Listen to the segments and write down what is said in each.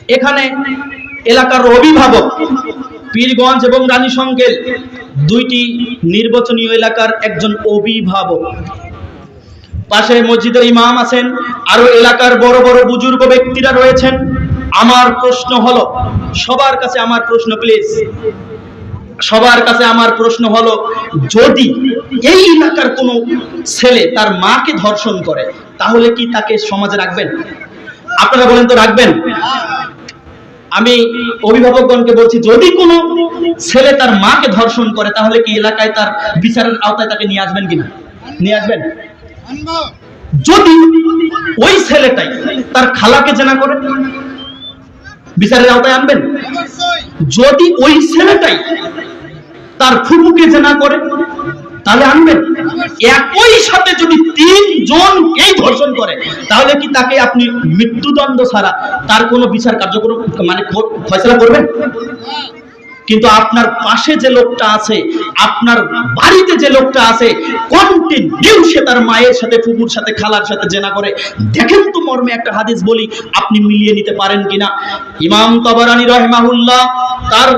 এখানে এলাকার অভিভাবক পীরগঞ্জ এবং রানীশঙ্কেল দুইটি নির্বাচনীয় এলাকার একজন অভিভাবক, পাশে মসজিদের ইমাম আছেন, আরো এলাকার বড় বড় বুজুর্গ ব্যক্তিরা রয়েছেন। আমার প্রশ্ন হলো, সবার কাছে আমার প্রশ্ন, প্লিজ সবার কাছে আমার প্রশ্ন হলো, যদি এই এলাকার কোনো ছেলে তার মাকে ধর্ষণ করে তাহলে কি তাকে সমাজে রাখবেন? আপনারা বলেন তো রাখবেন? আমি অভিভাবকগণকে বলছি, যদি কোনো ছেলে তার মাকে ধর্ষণ করে তাহলে কি এলাকায় তার বিচারের আওতায় তাকে নিয়ে আসবেন কিনা? নিয়ে আসবেন? যদি ওই ছেলেটাই তার খালাকে জেনা করে বিচারের আওতায় আনবেন? যদি ওই ছেলেটাই তার ফুফুকে জেনা করে তাহলে আনবেন? একই সাথে যদি তিনজনকেই ধর্ষণ করে তাহলে কি তাকে আপনি মৃত্যুদণ্ড ছাড়া তার কোনো বিচার কার্যক্রম মানে ফয়সালা করবেন? কিন্তু আপনার পাশে যে লোকটা আছে, আপনার বাড়িতে যে লোকটা আছে, কন্টিনিউ সে তার মায়ের সাথে, ফুফুর সাথে, খালার সাথে জেনা করে। দেখেন তো মর্মে একটা হাদিস বলি, আপনি মিলিয়ে নিতে পারেন কিনা। ইমাম তাবারানী রাহিমাহুল্লাহ তার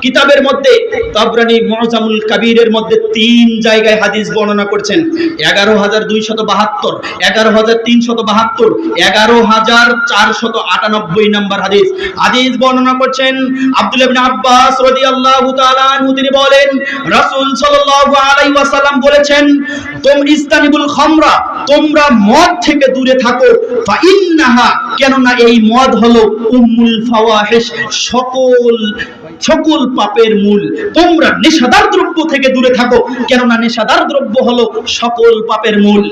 কিতাবের মধ্যে, তাবরানী মুআজামুল কাবীরের মধ্যে 3 জায়গায় হাদিস বর্ণনা করেছেন। 11,272, 11,372, 11,498 নম্বর হাদিস। হাদিস বর্ণনা করছেন আব্দুল্লাহ ইবনে আব্বাস রাদিয়াল্লাহু তাআলা আনহু, তিনি বলেন রাসূল সাল্লাল্লাহু আলাইহি ওয়াসাল্লাম বলেছেন, ইস্তানিবুল খামরা, তোমরা মদ থেকে দূরে থাকো, ফা ইন্নাহা, কেননা এই মদ হলো উম্মুল ফাওয়াহিশ, সকল পাপের মূল। তোমরা নেশাদার দ্রব্য থেকে দূরে থাকো, কেননা নেশাদার দ্রব্য হলো সকল পাপের মূল।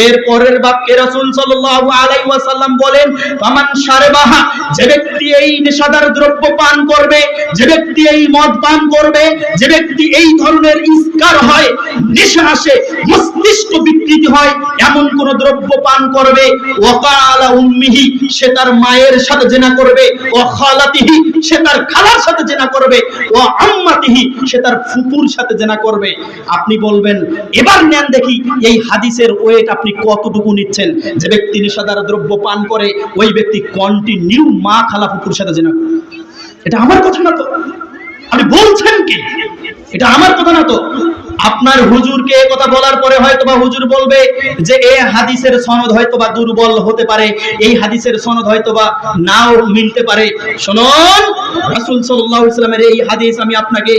এর পরের বাক্যে রাসূল সাল্লাল্লাহু আলাইহি ওয়াসাল্লাম বলেন, ফামান শারবাহা, যে ব্যক্তি এই নেশাদার দ্রব্য পান করবে, যে ব্যক্তি এই মদ পান করবে, যে ব্যক্তি এই ধরনের ইস্কার হয়, নেশা আসে, মস্তিষ্ক বিকৃতি হয়, এমন কোন দ্রব্য পান করবে, ওয়াকালা উম্মিহি, সে তার মায়ের সাথে জিনা করবে, ওয়া খালাতিহি, সে তার খালার সাথে জিনা করবে, ওয়া আম্মাতিহি, সে তার ফুফুর সাথে জিনা করবে। আপনি বলবেন, এবার নেন দেখি এই হাদিসের ওয়েট আপনি কতটুকু নিচ্ছেন। যে ব্যক্তি নেশাদার দ্রব্য পান করে ওই ব্যক্তি কন্টিনিউ মা, খালা, ফুফুর সাথে জিনা করে। এটা আমার কথা না তো, আপনি বলছেন কি? এটা আমার কথা না তো। আপনার হুজুরকে এই কথা বলার পরে হয়তোবা হুজুর বলবে যে এই হাদিসের সনদ হয়তোবা দুর্বল হতে পারে, এই হাদিসের সনদ হয়তোবা নাও মিলতে পারে। শুনুন, রাসূল সাল্লাল্লাহু আলাইহি ওয়াসাল্লামের এই হাদিস আমি আপনাকে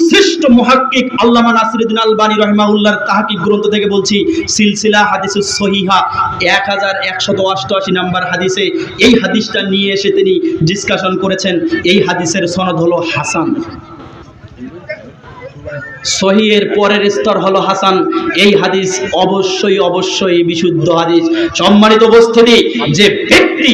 শ্রেষ্ঠ মুহাক্কিক আল্লামা নাসিরুদ্দিন আলবানী রাহিমাহুল্লাহর তাহকিক গ্রন্থ থেকে বলছি, সিলসিলা হাদিসুস সহিহা 1188 নাম্বার হাদিসে এই হাদিসটা নিয়ে এসে তিনি ডিসকাশন করেছেন। এই হাদিসের সনদ হলো হাসান। সহিহের পরের স্তর হলো হাসান। এই হাদিস অবশ্যই বিশুদ্ধ হাদিস। সম্মানিত উপস্থিতি, যে ব্যক্তি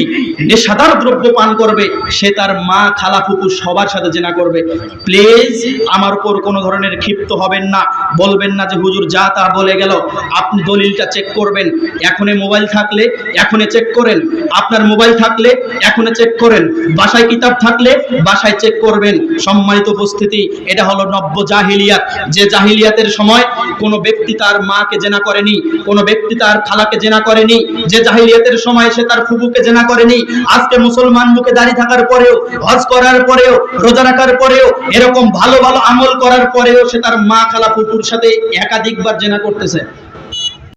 নেশাদার দ্রব্য পান করবে সে তার মা, খালা, ফুফু সবার সাথে জিনা করবে। প্লিজ আমার উপর কোনো ধরনের ক্ষিপ্ত হবেন না, বলবেন না যে হুজুর যা তা বলে গেল। আপনি দলিলটা চেক করবেন, এখনই মোবাইল থাকলে এখনই চেক করেন, আপনার মোবাইল থাকলে এখনই চেক করেন, বাসায় কিতাব থাকলে বাসায় চেক করবেন। সম্মানিত উপস্থিতি, এটা হলো নব্য জাহিলিয়াত। যে জাহিলিয়াতের সময় কোন ব্যক্তি তার মাকে জেনা করেনি, কোন ব্যক্তি তার খালাকে জেনা করেনি, যে জাহিলিয়াতের সময় সে তার ফুফুকে জেনা করেনি। আজকে মুসলমান মুখে দাড়ি থাকার পরেও, হজ করার পরেও, রোজা রাখার পরেও, এরকম ভালো ভালো আমল করার পরেও সে তার মা, খালা, ফুফুর সাথে একাধিকবার জেনা করতেছে।